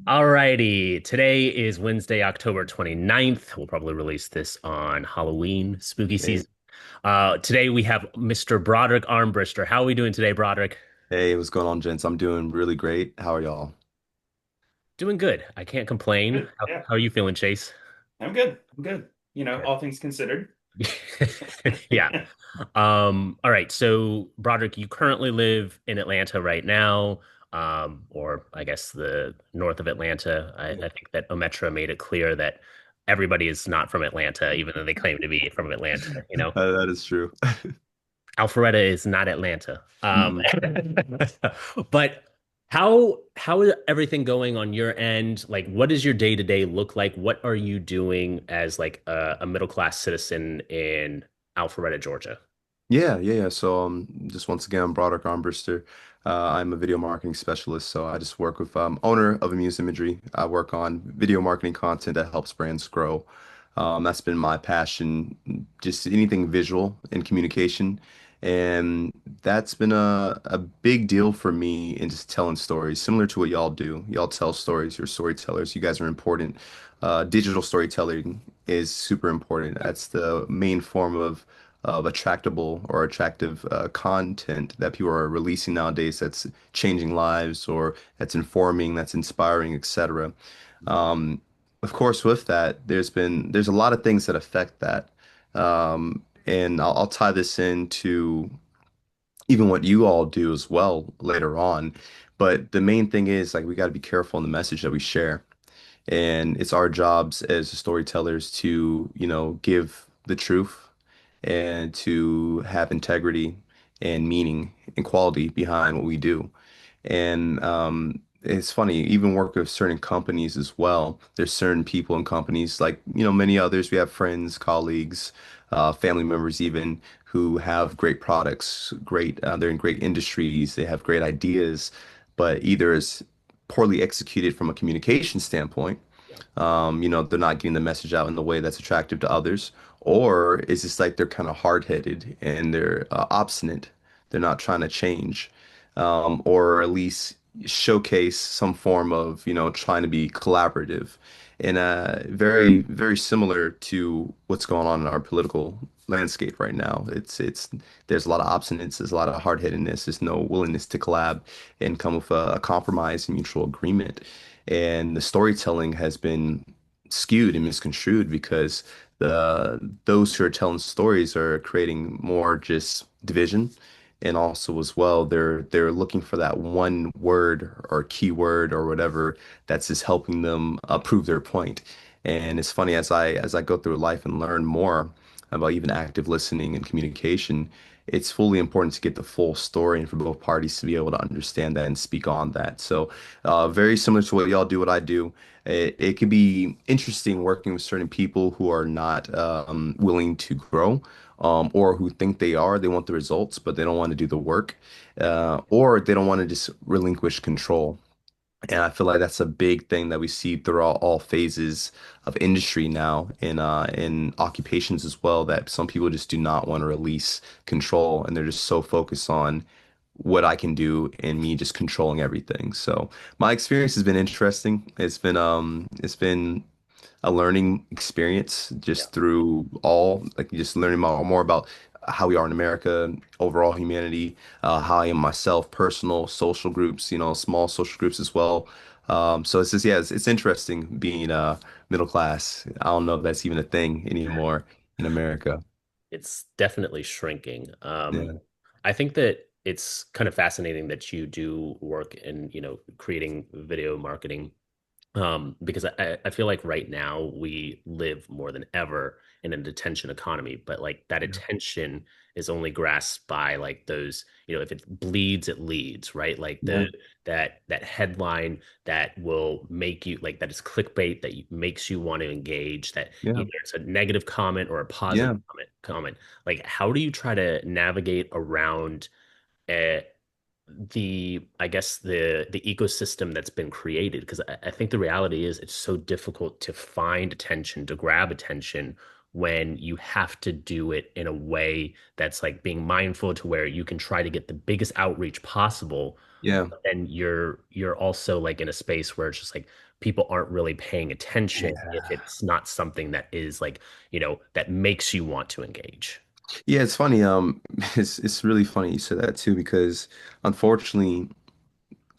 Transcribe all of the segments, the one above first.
Alrighty, today is Wednesday, October 29th. We'll probably release this on Halloween, spooky Hey, season. Today we have Mr. Broderick Armbrister. How are we doing today, Broderick? hey, what's going on, gents? I'm doing really great. How are y'all? Doing good. I can't complain. Good. How, Yeah, how are you feeling, Chase? I'm good. I'm good. Good. All things considered. Yeah. All right. So, Broderick, you currently live in Atlanta right now, or I guess the north of Atlanta. I think that Ometra made it clear that everybody is not from Atlanta, even though they claim to be from Atlanta. That is true. Alpharetta is not Atlanta. Mm. But how is everything going on your end? Like, what does your day to day look like? What are you doing as like a middle class citizen in Alpharetta, Georgia? Yeah. So, just once again, I'm Broderick Armbruster. I'm a video marketing specialist, so I just work with owner of Amuse Imagery. I work on video marketing content that helps brands grow. That's been my passion, just anything visual and communication. And that's been a big deal for me in just telling stories, similar to what y'all do. Y'all tell stories, you're storytellers. You guys are important. Digital storytelling is super important. That's the main form of attractable or attractive content that people are releasing nowadays that's changing lives or that's informing, that's inspiring, etc. Um, of course, with that, there's a lot of things that affect that. And I'll tie this into even what you all do as well later on. But the main thing is like we got to be careful in the message that we share. And it's our jobs as storytellers to, give the truth and to have integrity and meaning and quality behind what we do. And it's funny, even work with certain companies as well. There's certain people in companies, like, many others. We have friends, colleagues, family members, even who have great products, they're in great industries, they have great ideas, but either is poorly executed from a communication standpoint, Yeah. they're not getting the message out in the way that's attractive to others, or it's just like they're kind of hard-headed and they're obstinate. They're not trying to change, or at least showcase some form of, trying to be collaborative. And very, very similar to what's going on in our political landscape right now. It's there's a lot of obstinance, there's a lot of hard-headedness, there's no willingness to collab and come with a compromise and mutual agreement. And the storytelling has been skewed and misconstrued because those who are telling stories are creating more just division. And also as well, they're looking for that one word or keyword or whatever that's just helping them prove their point. And it's funny as I go through life and learn more about even active listening and communication, it's fully important to get the full story and for both parties to be able to understand that and speak on that. So, very similar to what y'all do, what I do. It could be interesting working with certain people who are not willing to grow, or who think they are. They want the results, but they don't want to do the work, or they don't want to just relinquish control. And I feel like that's a big thing that we see throughout all phases of industry now in occupations as well, that some people just do not want to release control and they're just so focused on what I can do and me just controlling everything. So my experience has been interesting. It's been a learning experience Yeah. just through all like just learning more about how we are in America, overall humanity, how I am myself, personal, social groups, small social groups as well. So it's just yeah, it's interesting being middle class. I don't know if that's even a thing anymore in America. It's definitely shrinking. Yeah. I think that it's kind of fascinating that you do work in, creating video marketing. Because I feel like right now we live more than ever in an attention economy, but like that Yeah. attention is only grasped by like those, if it bleeds, it leads, right? Like Yeah. that headline that will make you like that is clickbait that makes you want to engage, that Yeah. either it's a negative comment or a positive Yeah. comment. Like how do you try to navigate around uh, I guess the ecosystem that's been created? Because I think the reality is it's so difficult to find attention, to grab attention when you have to do it in a way that's like being mindful to where you can try to get the biggest outreach possible. Yeah. And you're also like in a space where it's just like people aren't really paying attention if Yeah. it's not something that is like, that makes you want to engage. Yeah, it's funny. It's really funny you said that too, because unfortunately,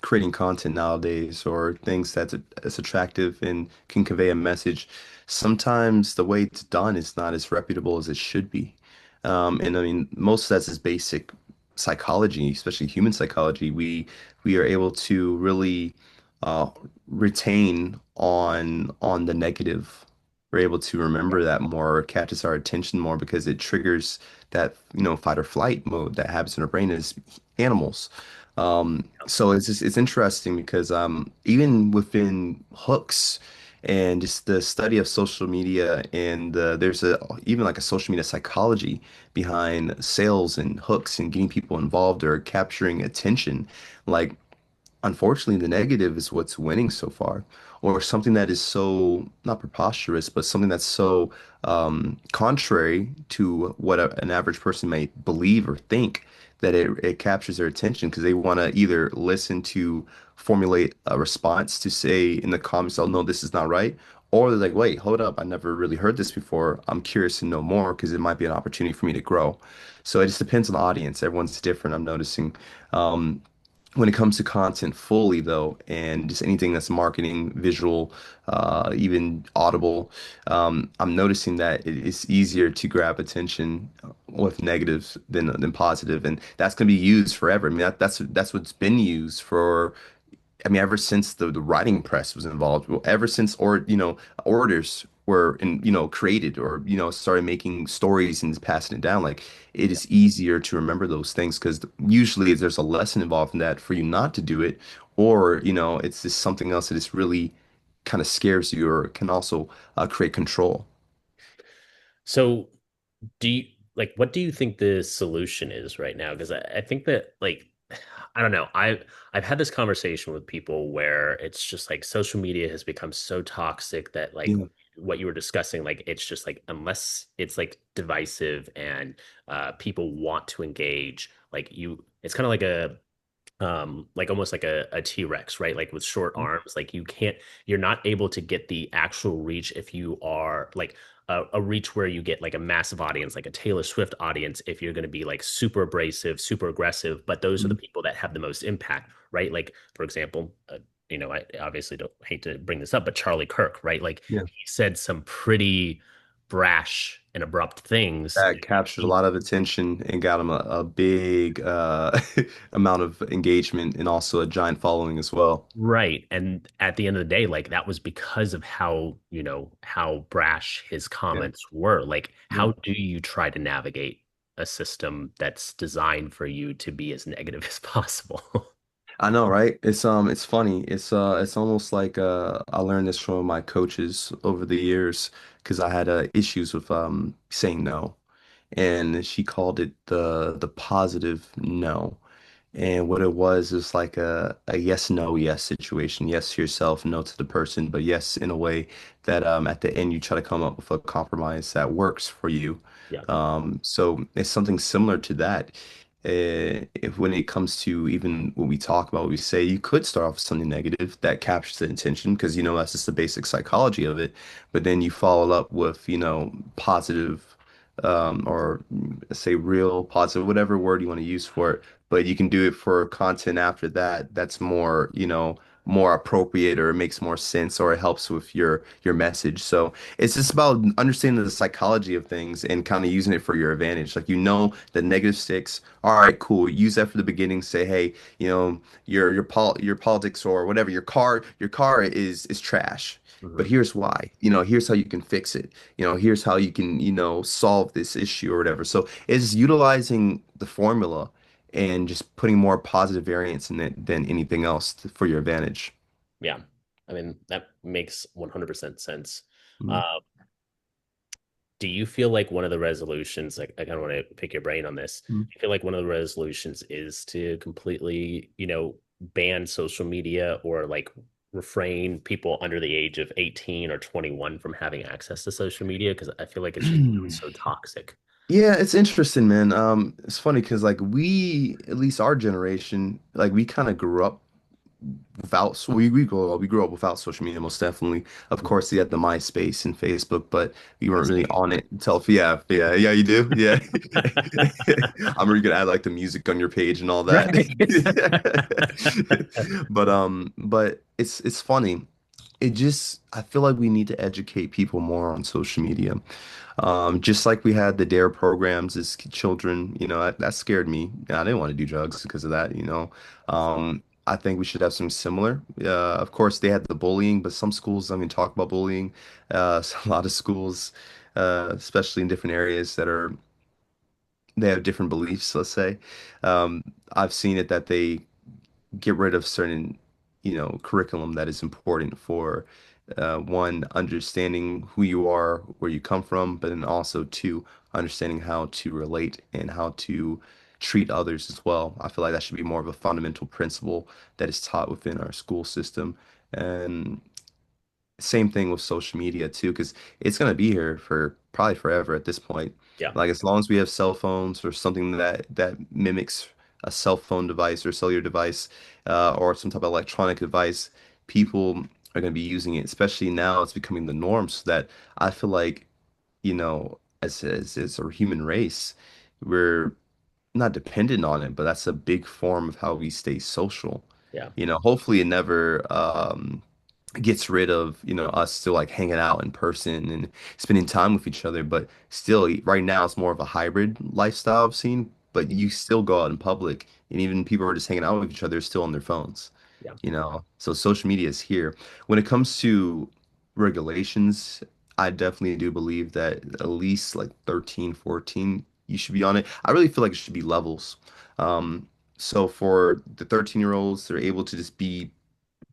creating content nowadays or things that's attractive and can convey a message, sometimes the way it's done is not as reputable as it should be. And I mean, most of that's is basic psychology, especially human psychology. We are able to really uh, retain on the negative. We're able to remember that more, catches our attention more because it triggers that, fight or flight mode that happens in our brain as animals. So it's interesting because even within hooks and just the study of social media and there's a even like a social media psychology behind sales and hooks and getting people involved or capturing attention. Like unfortunately, the negative is what's winning so far, or something that is so not preposterous, but something that's so contrary to what an average person may believe or think that it captures their attention because they want to either listen to formulate a response to say in the comments, oh no, this is not right. Or they're like, wait, hold up, I never really heard this before. I'm curious to know more because it might be an opportunity for me to grow. So it just depends on the audience. Everyone's different, I'm noticing. Um, when it comes to content fully though, and just anything that's marketing, visual, even audible, I'm noticing that it's easier to grab attention with negatives than positive, and that's going to be used forever. I mean, that's what's been used for. I mean, ever since the writing press was involved, well, ever since orators were created or started making stories and passing it down, like it is easier to remember those things because usually there's a lesson involved in that for you not to do it, or it's just something else that is really kind of scares you or can also create control. So do you like what do you think the solution is right now? Because I think that like I don't know. I've had this conversation with people where it's just like social media has become so toxic that like Yeah. what you were discussing, like it's just like unless it's like divisive and people want to engage, like it's kind of like almost like a T-Rex, right? Like with short arms, like you're not able to get the actual reach if you are like a reach where you get like a massive audience, like a Taylor Swift audience, if you're going to be like super abrasive, super aggressive, but those are the Mhm. people that have the most impact, right? Like, for example, I obviously don't hate to bring this up, but Charlie Kirk, right? Like Yeah. he said some pretty brash and abrupt things. That captured a lot of attention and got him a big amount of engagement and also a giant following as well. Right. And at the end of the day, like that was because of how brash his Yeah. comments were. Like, Yeah. how do you try to navigate a system that's designed for you to be as negative as possible? I know, right? It's funny. It's almost like I learned this from my coaches over the years because I had issues with saying no, and she called it the positive no. And what it was is like a yes, no, yes situation. Yes to yourself, no to the person, but yes in a way that at the end you try to come up with a compromise that works for you. Yeah. So it's something similar to that. If when it comes to even when we talk about what we say, you could start off with something negative that captures the intention because that's just the basic psychology of it. But then you follow up with positive or say real positive, whatever word you want to use for it, but you can do it for content after that that's more, more appropriate or it makes more sense or it helps with your message. So it's just about understanding the psychology of things and kind of using it for your advantage. Like the negative sticks. All right, cool. Use that for the beginning. Say, hey, your politics or whatever, your car is trash. But Mhm. here's why. Here's how you can fix it. Here's how you can, solve this issue or whatever. So it's utilizing the formula and just putting more positive variance in it than anything else for your advantage. Yeah. I mean, that makes 100% sense. Mhm. Uh, do you feel like one of the resolutions, like I kind of want to pick your brain on this, Mhm. do you feel like one of the resolutions is to completely, ban social media or like refrain people under the age of 18 or 21 from having access to social media? Because I feel like it's just become so toxic. Yeah, it's interesting, man. It's funny because like at least our generation, like we kind of grew up without so we grew up without social media most definitely. Of course, you had the MySpace and Facebook, but we I weren't really see. on it until yeah, you do. Yeah. I'm really gonna add like the music on your page and all that. Right. But it's funny. It just I feel like we need to educate people more on social media. Just like we had the DARE programs as children, that scared me. I didn't want to do drugs because of that. I think we should have some similar. Of course, they had the bullying, but some schools don't even talk about bullying. So a lot of schools, especially in different areas they have different beliefs, let's say. Um, I've seen it that they get rid of certain, curriculum that is important for one, understanding who you are, where you come from, but then also two, understanding how to relate and how to treat others as well. I feel like that should be more of a fundamental principle that is taught within our school system. And same thing with social media too, because it's gonna be here for probably forever at this point. Yeah. Like as long as we have cell phones or something that mimics a cell phone device or cellular device, or some type of electronic device, people are gonna be using it. Especially now, it's becoming the norm. So that I feel like, as a human race, we're not dependent on it, but that's a big form of how we stay social. Yeah. Hopefully it never gets rid of, us still like hanging out in person and spending time with each other. But still, right now, it's more of a hybrid lifestyle I've seen. But you still go out in public, and even people who are just hanging out with each other are still on their phones. Yeah. So social media is here. When it comes to regulations, I definitely do believe that at least like 13, 14, you should be on it. I really feel like it should be levels. Um, so for the 13-year-olds, they're able to just be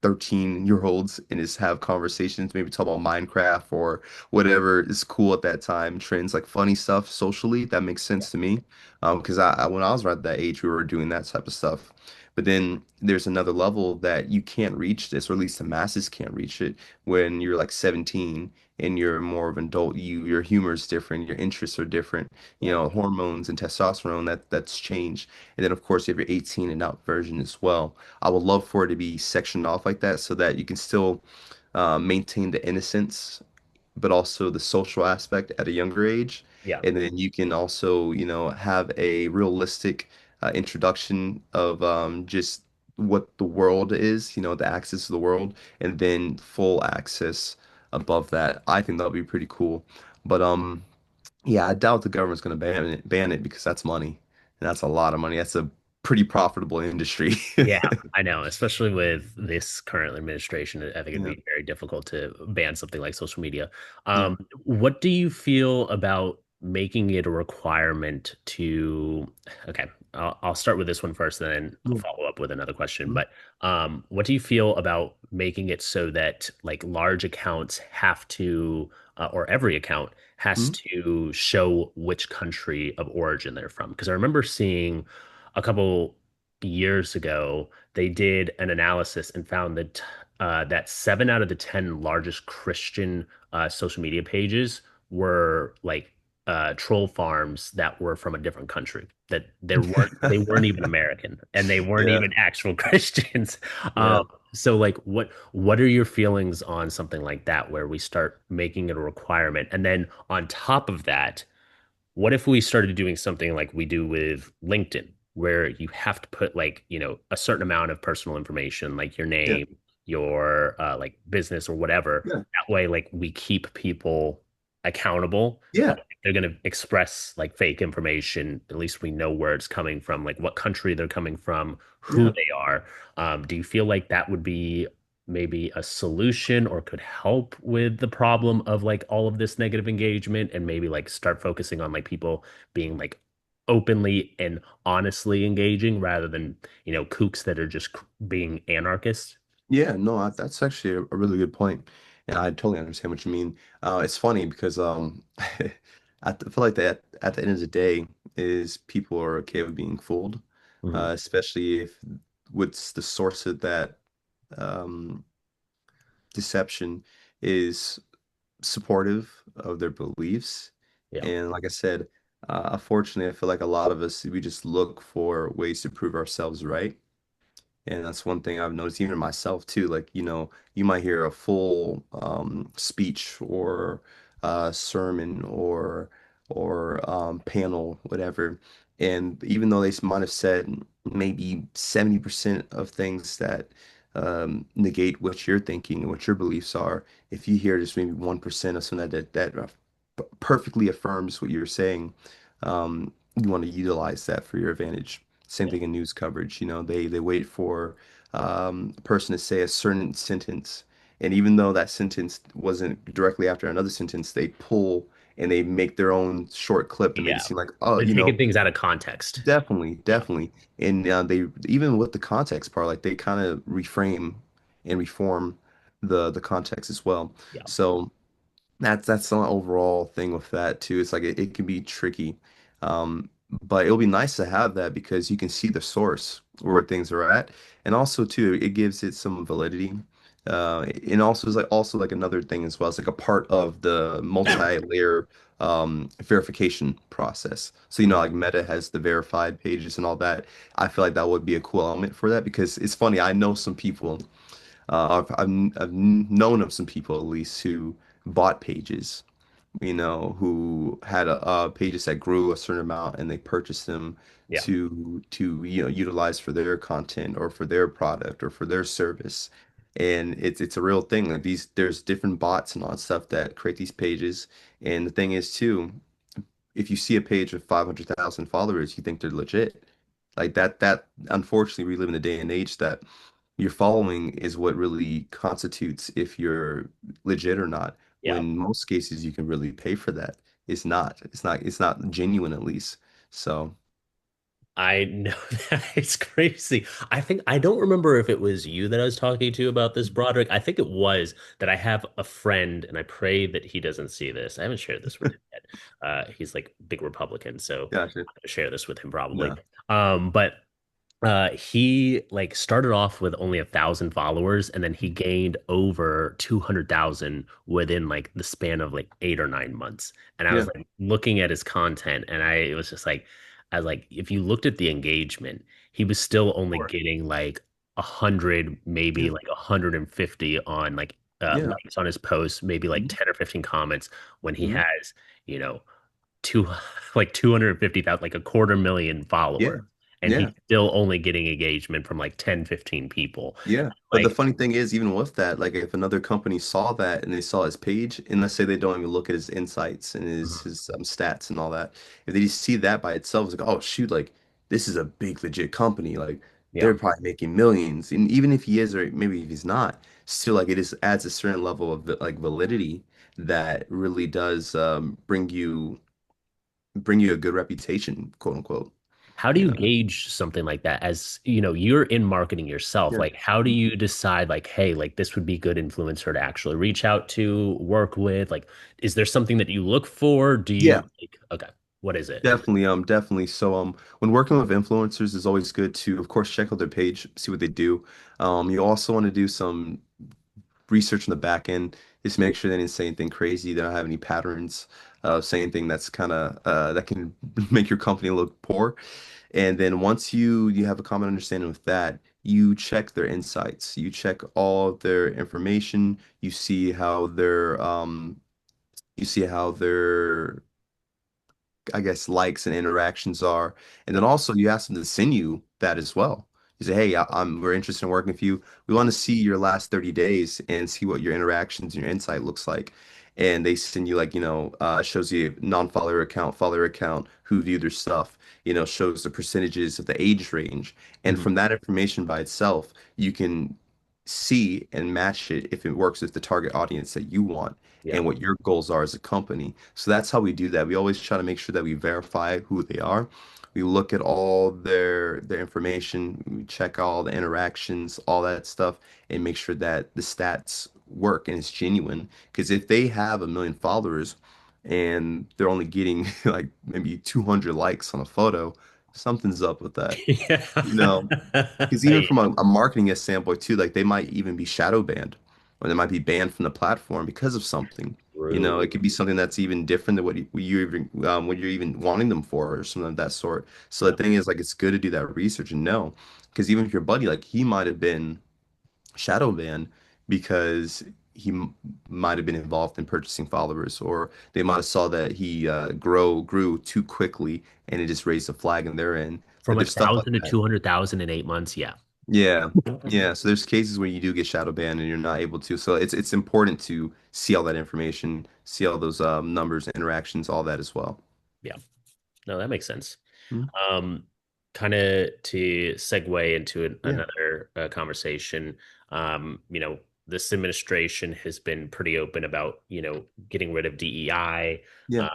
13-year-olds and just have conversations, maybe talk about Minecraft or whatever is cool at that time, trends like funny stuff socially. That makes sense to me. Because when I was around that age, we were doing that type of stuff. But then there's another level that you can't reach this, or at least the masses can't reach it when you're like 17 and you're more of an adult. Your humor is different, your interests are different, Yeah. hormones and testosterone that's changed. And then of course you have your 18 and out version as well. I would love for it to be sectioned off like that so that you can still maintain the innocence, but also the social aspect at a younger age. Yeah. And then you can also, have a realistic introduction of just what the world is, the access to the world, and then full access above that. I think that'll be pretty cool. But yeah, I doubt the government's going to ban it because that's money. And that's a lot of money. That's a pretty profitable industry. Yeah, I know, especially with this current administration, I think it'd Yeah. be very difficult to ban something like social media. Yeah. What do you feel about making it a requirement to, okay, I'll start with this one first, and then I'll Yeah. follow up with another question. Mhm. But what do you feel about making it so that like large accounts have to, or every account has Mhm. to show which country of origin they're from? Because I remember seeing a couple years ago, they did an analysis and found that 7 out of the 10 largest Christian social media pages were like troll farms that were from a different country. That they weren't even American, and they weren't Yeah. even actual Christians. Um, Yeah. so like what are your feelings on something like that where we start making it a requirement? And then on top of that, what if we started doing something like we do with LinkedIn, where you have to put like, a certain amount of personal information, like your Yeah. name, your like business or whatever. Yeah. That way, like we keep people accountable. Yeah. If they're going to express like fake information, at least we know where it's coming from, like what country they're coming from, who Yeah. they are. Do you feel like that would be maybe a solution or could help with the problem of like all of this negative engagement and maybe like start focusing on like people being like openly and honestly engaging rather than, kooks that are just being anarchists? Yeah, no, that's actually a really good point, and I totally understand what you mean. It's funny because feel like that at the end of the day is people are okay with being fooled, Mhm. especially if what's the source of that um, deception is supportive of their beliefs. Yeah. And like I said, unfortunately, I feel like a lot of us, we just look for ways to prove ourselves right. And that's one thing I've noticed, even myself too. Like, you might hear a full speech or sermon or panel, whatever. And even though might have said maybe 70% of things that negate what you're thinking and what your beliefs are, if you hear just maybe 1% of something that perfectly affirms what you're saying, you want to utilize that for your advantage. Same Yeah. thing in news coverage. They wait for a person to say a certain sentence, and even though that sentence wasn't directly after another sentence, they pull and they make their own short clip to make it Yeah. seem like, oh, They're taking things out of context. definitely, Yeah. definitely. And they even with the context part, like they kind of reframe and reform the context as well. Yeah. So. That's the overall thing with that too. It's like it can be tricky. But it'll be nice to have that because you can see the source where things are at. And also too, it gives it some validity. And also is like also like another thing as well. It's like a part of the multi-layer verification process. So like Meta has the verified pages and all that. I feel like that would be a cool element for that because it's funny. I know some people I've known of some people at least who bought pages, who had pages that grew a certain amount and they purchased them Yeah. to utilize for their content or for their product or for their service. And it's a real thing. Like there's different bots and all that stuff that create these pages. And the thing is too, if you see a page with 500,000 followers, you think they're legit. Like that unfortunately we live in a day and age that your following is what really constitutes if you're legit or not. Yeah. When most cases you can really pay for that. It's not. It's not genuine at least. So I know that it's crazy. I think I don't remember if it was you that I was talking to about this, Broderick. I think it was that I have a friend, and I pray that he doesn't see this. I haven't shared this with him yet. He's like big Republican, so gotcha. I'm gonna share this with him probably. No. But he like started off with only 1,000 followers, and then he gained over 200,000 within like the span of like 8 or 9 months. And I was Yeah. like looking at his content, and it was just like, I was like, if you looked at the engagement, he was still only Or getting like 100, maybe yeah. like 150 on like Yeah. likes on his posts, maybe like Mhm. 10 or 15 comments when he Mhm. has, you know, two like 250,000, like a quarter million followers, Yeah. and he's Yeah. still only getting engagement from like 10, 15 people. Yeah. But the Like, funny thing is, even with that, like if another company saw that and they saw his page, and let's say they don't even look at his insights and his stats and all that, if they just see that by itself, it's like, oh shoot, like this is a big legit company. Like yeah. they're probably making millions. And even if he is, or maybe if he's not, still like it just adds a certain level of like validity that really does bring you a good reputation, quote unquote. How do You you know? gauge something like that? As you know, you're in marketing yourself. Yeah. Like, how do you decide, like, hey, like this would be good influencer to actually reach out to, work with? Like, is there something that you look for? Do you Yeah. like, okay, what is it? Definitely. So, when working with influencers, it's always good to, of course, check out their page, see what they do. You also want to do some research in the back end, just make sure they didn't say anything crazy, they don't have any patterns of saying anything that's kind of that can make your company look poor. And then once you have a common understanding with that, you check their insights, you check all their information, you see how their I guess, likes and interactions are. And then also you ask them to send you that as well. You say, hey, we're interested in working with you. We want to see your last 30 days and see what your interactions and your insight looks like. And they send you like, shows you non-follower account, follower account, who viewed their stuff, shows the percentages of the age range. And Mhm. from that information by itself, you can see and match it if it works with the target audience that you want Yeah. and what your goals are as a company. So that's how we do that. We always try to make sure that we verify who they are. We look at all their information, we check all the interactions, all that stuff, and make sure that the stats work and it's genuine. Because if they have 1 million followers and they're only getting like maybe 200 likes on a photo, something's up with that. Yeah. You know, because even from a marketing standpoint too, like they might even be shadow banned or they might be banned from the platform because of something. You know, it True. could be something that's even different than what you're even wanting them for, or something of that sort. So Yeah. the thing is, like, it's good to do that research and know, because even if your buddy, like, he might have been shadow banned because might have been involved in purchasing followers, or they might have saw that he grew too quickly, and it just raised a flag in their end. From Like, a there's stuff like thousand to that. 200,000 in 8 months. Yeah. Yeah. Yeah. So there's cases where you do get shadow banned and you're not able to. So it's important to see all that information, see all those numbers, interactions, all that as well. Yeah. No, that makes sense. Mhm. Um, Kind of to segue into Yeah. another conversation, this administration has been pretty open about, getting rid of DEI, Yeah.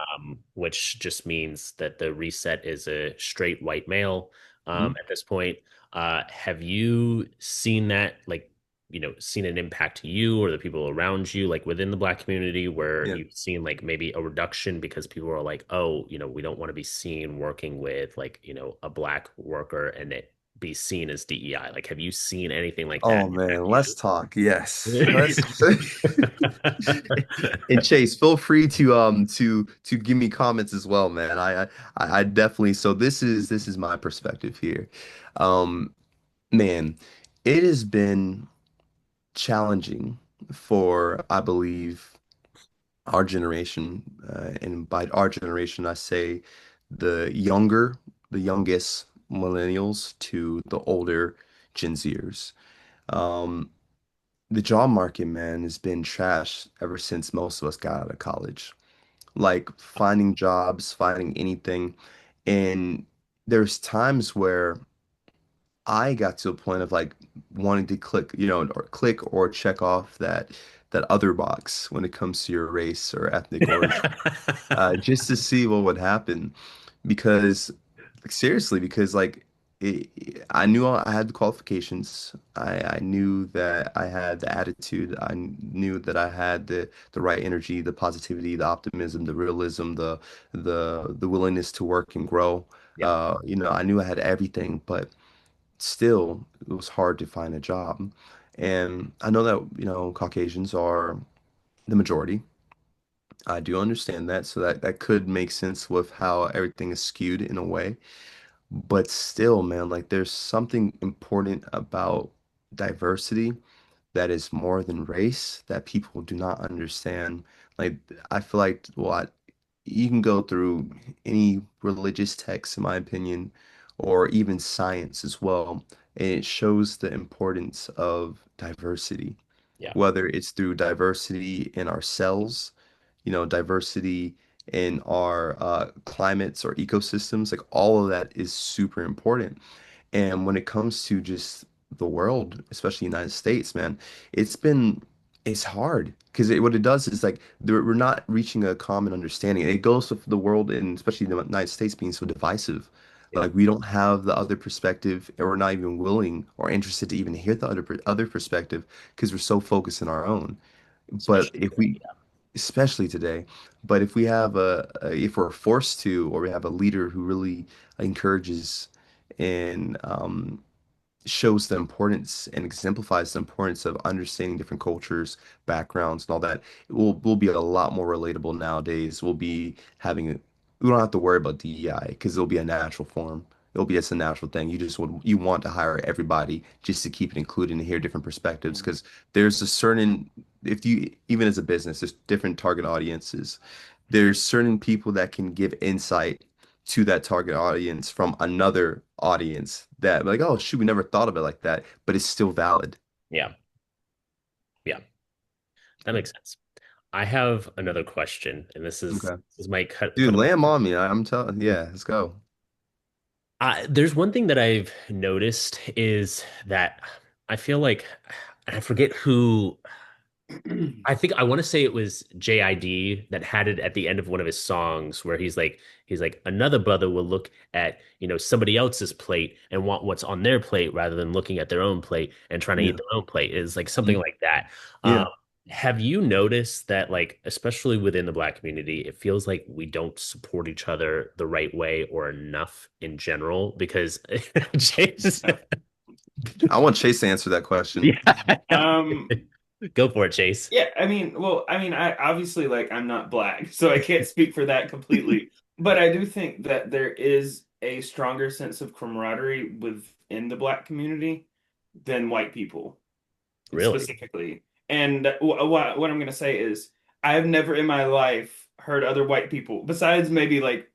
which just means that the reset is a straight white male Mhm. at this point. Have you seen that, like, seen an impact to you or the people around you, like within the Black community, where Yeah. you've seen like maybe a reduction because people are like, oh, we don't want to be seen working with like, a Black worker and it be seen as DEI. Like, have you seen anything like that Oh man, impact let's talk. Yes. you? Let's and Chase, feel free to give me comments as well, man. I definitely so this is my perspective here. Um Man, it has been challenging for, I believe, our generation, and by our generation, I say the younger, the youngest millennials to the older Gen Zers. Um, the job market, man, has been trash ever since most of us got out of college. Like finding jobs, finding anything. And there's times where I got to a point of like wanting to click, or click or check off that other box when it comes to your race or ethnic origin, just to see what would happen. Because, like, seriously, because like I knew I had the qualifications. I knew that I had the attitude. I knew that I had the right energy, the positivity, the optimism, the realism, the willingness to work and grow. Yeah. I knew I had everything, but still it was hard to find a job. And I know that, Caucasians are the majority. I do understand that, so that could make sense with how everything is skewed in a way. But still, man, like there's something important about diversity that is more than race that people do not understand. Like I feel like, you can go through any religious text, in my opinion, or even science as well, and it shows the importance of diversity, Yeah. whether it's through diversity in our cells, diversity in our climates or ecosystems. Like all of that is super important. And when it comes to just the world, especially the United States, man, it's been it's hard because what it does is like we're not reaching a common understanding. And it goes with the world and especially the United States being so divisive. Yeah. Like we don't have the other perspective, and we're not even willing or interested to even hear the other perspective because we're so focused in our own. But Especially if today. we, especially today, but if we have if we're forced to, or we have a leader who really encourages and shows the importance and exemplifies the importance of understanding different cultures, backgrounds, and all that, it will be a lot more relatable nowadays. We don't have to worry about DEI because it'll be a natural form. It'll be just a natural thing. You want to hire everybody just to keep it included and hear different perspectives because there's a certain if you even as a business, there's different target audiences. There's certain people that can give insight to that target audience from another audience that like, oh shoot, we never thought of it like that, but it's still valid. Yeah. Yeah. That makes sense. I have another question, and this is Okay. this might cut Dude, a little. lamb on me. I'm telling, yeah, let's go. There's one thing that I've noticed is that I feel like, and I forget who. I think I want to say it was JID that had it at the end of one of his songs where he's like another brother will look at somebody else's plate and want what's on their plate rather than looking at their own plate and trying to eat Yeah. their own plate is like something Mhm. like that. Um, Yeah. have you noticed that, like, especially within the Black community, it feels like we don't support each other the right way or enough in general? Because James, I want Chase to answer that question. yeah, Um, Go for it, Chase. Yeah, I obviously like I'm not black, so I can't speak for that completely. But I do think that there is a stronger sense of camaraderie within the black community than white people Really? specifically. And what I'm going to say is I've never in my life heard other white people, besides maybe like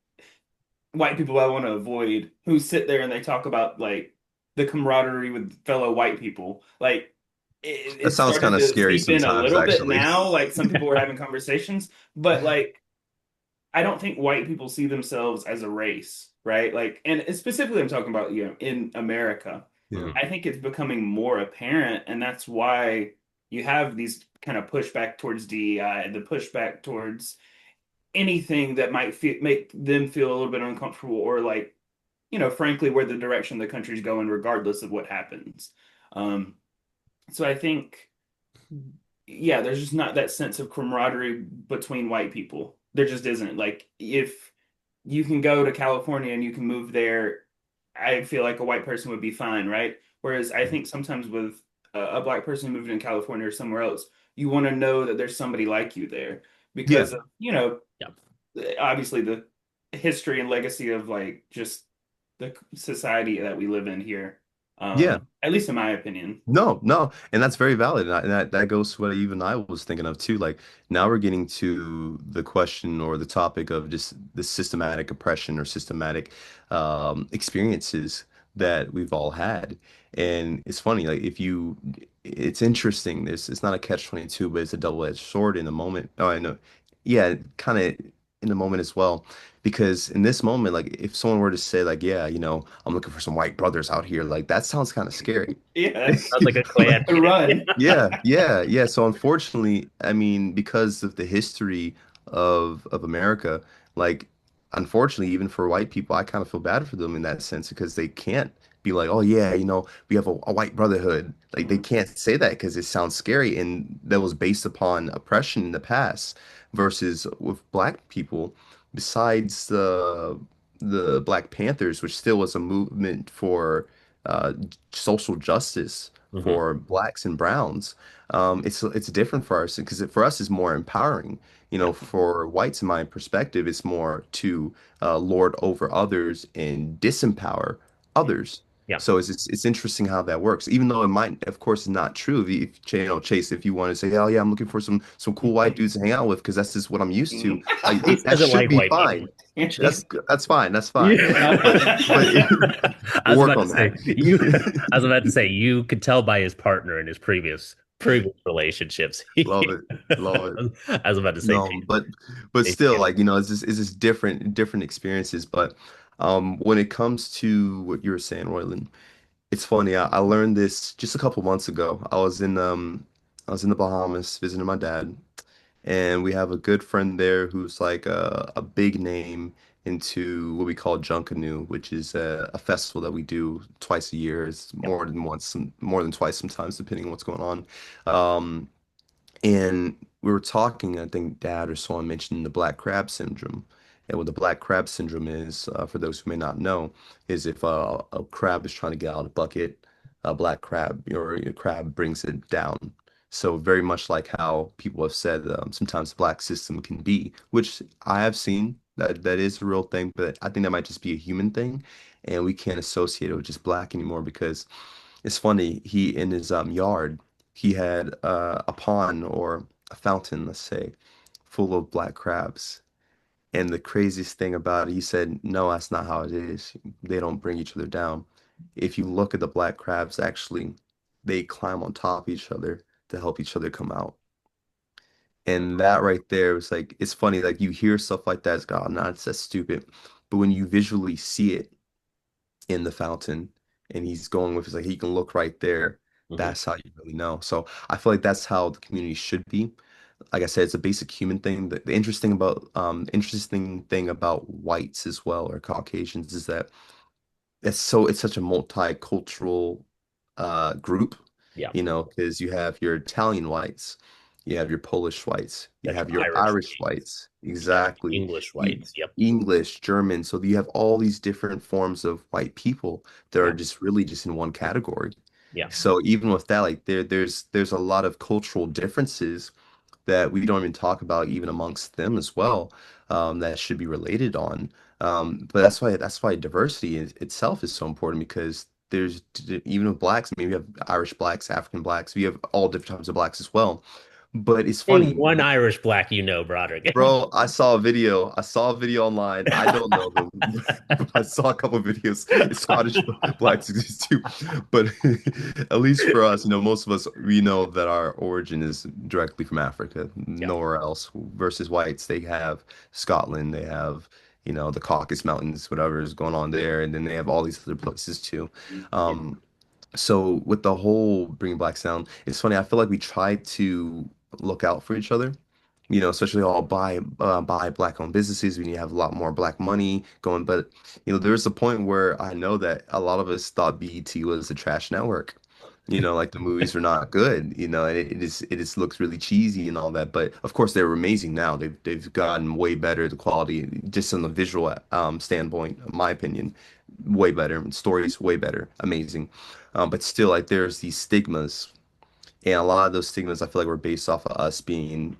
white people I want to avoid, who sit there and they talk about like the camaraderie with fellow white people. Like That it's sounds kind starting of to scary seep in a sometimes, little bit actually. now. Like some people were having conversations, but like I don't think white people see themselves as a race, right? Like, and specifically, I'm talking about, in America. Yeah. Hmm. I think it's becoming more apparent, and that's why you have these kind of pushback towards DEI, the pushback towards anything that might make them feel a little bit uncomfortable, or like, frankly, where the direction the country's going, regardless of what happens. Um, so I think, yeah, there's just not that sense of camaraderie between white people. There just isn't. Like, if you can go to California and you can move there, I feel like a white person would be fine, right? Whereas I think sometimes with a black person moving in California or somewhere else, you want to know that there's somebody like you there Yeah. because of, Yeah. obviously the history and legacy of like just the society that we live in here. Yeah. At least in my opinion. No, no, and that's very valid, and that goes to what even I was thinking of too. Like now we're getting to the question or the topic of just the systematic oppression or systematic experiences that we've all had, and it's funny. Like it's interesting. This it's not a catch-22, but it's a double-edged sword in the moment. Oh, I know, yeah, kind of in the moment as well. Because in this moment, like if someone were to say like, yeah, I'm looking for some white brothers out here, like that sounds kind of scary. Yeah, Sounds like a clan. to run. Yeah, yeah, yeah. So unfortunately, I mean, because of the history of America, like unfortunately, even for white people, I kind of feel bad for them in that sense because they can't be like, oh yeah, we have a white brotherhood. Like they Mhm. can't say that because it sounds scary, and that was based upon oppression in the past. Versus with black people, besides the Black Panthers, which still was a movement for uh, social justice Hmm. for blacks and browns. It's different for us because for us it's more empowering. Yeah. For whites, in my perspective, it's more to lord over others and disempower Yeah. others. Yeah. So it's interesting how that works, even though it might, of course, is not true. Chase, if you want to say, oh yeah, I'm looking for some cool white dudes to hang out with because that's just what I'm used to. Like Chase that doesn't should like be white people. fine. Chase. That's fine. That's fine. But but Yeah. I we'll was work about to on say that. you. I was about to say you could tell by his partner in his previous relationships. Love it. Love it. I was about to say No, but Chase still, gets like, it's just different experiences. But when it comes to what you were saying, Royland, it's funny. I learned this just a couple months ago. I was in the Bahamas visiting my dad, and we have a good friend there who's like a big name into what we call Junkanoo, which is a festival that we do twice a year. It's yeah. more than once, more than twice sometimes, depending on what's going on. Um, and we were talking, I think Dad or someone mentioned the black crab syndrome. And what the black crab syndrome is, for those who may not know, is if a crab is trying to get out of a bucket, a black crab or a crab brings it down. So very much like how people have said sometimes the black system can be, which I have seen that is a real thing, but I think that might just be a human thing, and we can't associate it with just black anymore because it's funny. He in his yard, he had a pond or a fountain, let's say, full of black crabs. And the craziest thing about it, he said, no, that's not how it is. They don't bring each other down. If you look at the black crabs, actually, they climb on top of each other to help each other come out. And that right there was like, it's funny, like you hear stuff like that, it's like, oh, no, that's stupid. But when you visually see it, in the fountain and he's going with his like he can look right there. Hmm. That's how you really know. So I feel like that's how the community should be. Like I said, it's a basic human thing. The interesting thing about whites as well or Caucasians is that it's such a multicultural group, Yeah. because you have your Italian whites, you have your Polish whites, you Got your have your Irish Irish whites. whites, You got your exactly. English You, whites. Yep. English, German. So you have all these different forms of white people that are Yeah. just really just in one category. Yeah. So even with that, like there's a lot of cultural differences that we don't even talk about even amongst them as well, that should be related on. But that's why diversity itself is so important because even with blacks, I mean, we have Irish blacks, African blacks, we have all different types of blacks as well. But it's Name funny. one Irish black you know, Broderick. Bro, I saw a video. I saw a video online. I don't know them. I saw a couple of videos. Scottish blacks exist too. But at least for us, most of us, we know that our origin is directly from Africa, Yeah. nowhere else. Versus whites, they have Scotland, they have, the Caucasus Mountains, whatever is going on there. And then they have all these other places too. Yeah. Um, so with the whole bringing blacks down, it's funny. I feel like we try to look out for each other, especially all buy black-owned businesses. We need to have a lot more black money going. But there's a point where I know that a lot of us thought BET was a trash network. Like the movies were not good. And it just looks really cheesy and all that. But of course, they're amazing now. They've gotten way better. The quality, just on the visual standpoint, in my opinion, way better. Stories way better, amazing. But still, like there's these stigmas, and a lot of those stigmas I feel like were based off of us being,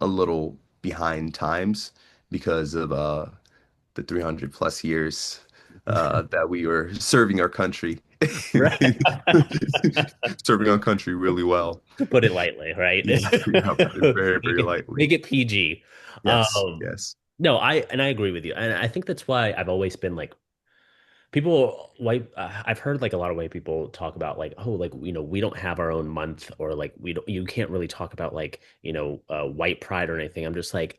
a little behind times because of the 300 plus years that we were serving our country. Right. Serving our country really well. To put it lightly, right? Yeah, yeah, put it very, very lightly. Make it PG. Yes, yes. No, I agree with you. And I think that's why I've always been like people white I've heard like a lot of white people talk about like, oh, like, we don't have our own month, or like you can't really talk about like, white pride or anything. I'm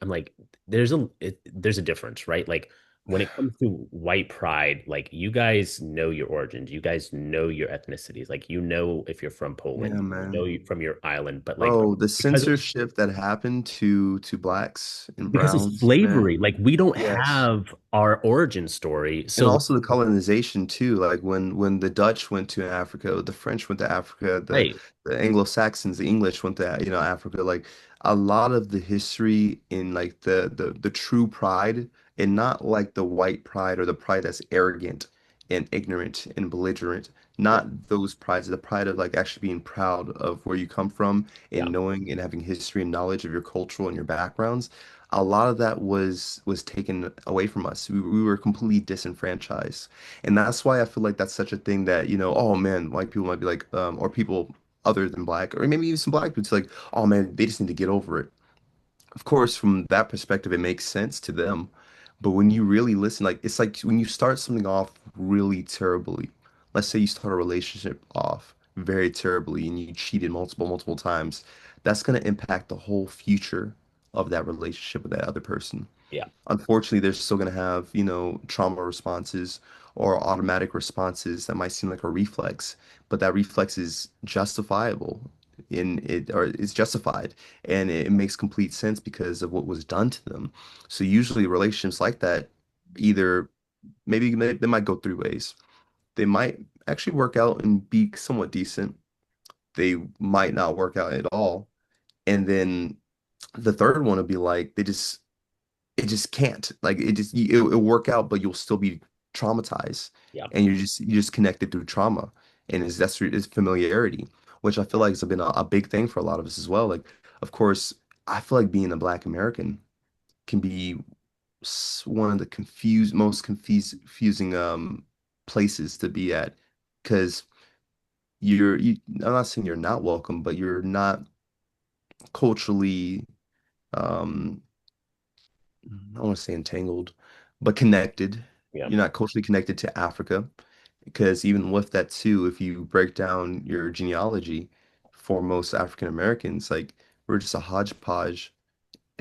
like there's a difference, right? Like when it comes to white pride, like you guys know your origins, you guys know your ethnicities, like if you're from Yeah, Poland, man. from your island, but like Bro, the because censorship that happened to blacks and because of browns, man. slavery, like we don't Yes. have our origin story. And So also the colonization too, like when the Dutch went to Africa, the French went to Africa, the right. the Anglo-Saxons, the English went to, Africa. Like a lot of the history in like the true pride, and not like the white pride or the pride that's arrogant and ignorant and belligerent. Yeah. Not those prides, the pride of like actually being proud of where you come from Yeah. and knowing and having history and knowledge of your cultural and your backgrounds. A lot of that was taken away from us. We were completely disenfranchised. And that's why I feel like that's such a thing that, oh man, white people might be like, or people other than black, or maybe even some black people, it's like, oh man, they just need to get over it. Of course, from that perspective, it makes sense to them. But when you really listen, like it's like when you start something off really terribly, let's say you start a relationship off very terribly and you cheated multiple times, that's going to impact the whole future of that relationship with that other person. Yeah. Unfortunately, they're still going to have, trauma responses or automatic responses that might seem like a reflex, but that reflex is justifiable in it, or it's justified, and it makes complete sense because of what was done to them. So usually relationships like that, either maybe they might go three ways. They might actually work out and be somewhat decent. They might not work out at all. And then the third one would be like it just can't. Like it'll work out, but you'll still be traumatized, Yeah. and you're just connected through trauma, and it's familiarity, which I feel like has been a big thing for a lot of us as well. Like, of course, I feel like being a Black American can be one of the most confusing places to be at, because I'm not saying you're not welcome, but you're not culturally um I don't want to say entangled, but connected. Yeah. You're not culturally connected to Africa, because even with that too, if you break down your genealogy for most African Americans, like we're just a hodgepodge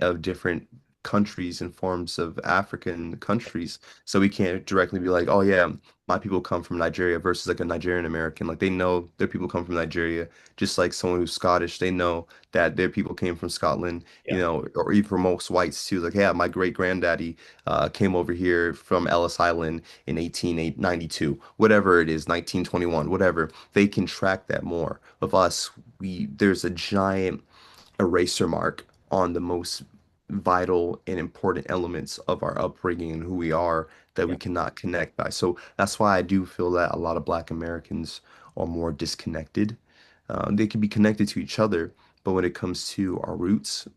of different countries and forms of African countries. So we can't directly be like, oh yeah, my people come from Nigeria versus like a Nigerian American. Like they know their people come from Nigeria, just like someone who's Scottish, they know that their people came from Scotland, Yeah. or even for most whites too. Like, yeah, my great granddaddy came over here from Ellis Island in 1892, whatever it is, 1921, whatever. They can track that more. With us, there's a giant eraser mark on the most vital and important elements of our upbringing and who we are that Yeah. we cannot connect by. So that's why I do feel that a lot of Black Americans are more disconnected. They can be connected to each other, but when it comes to our roots,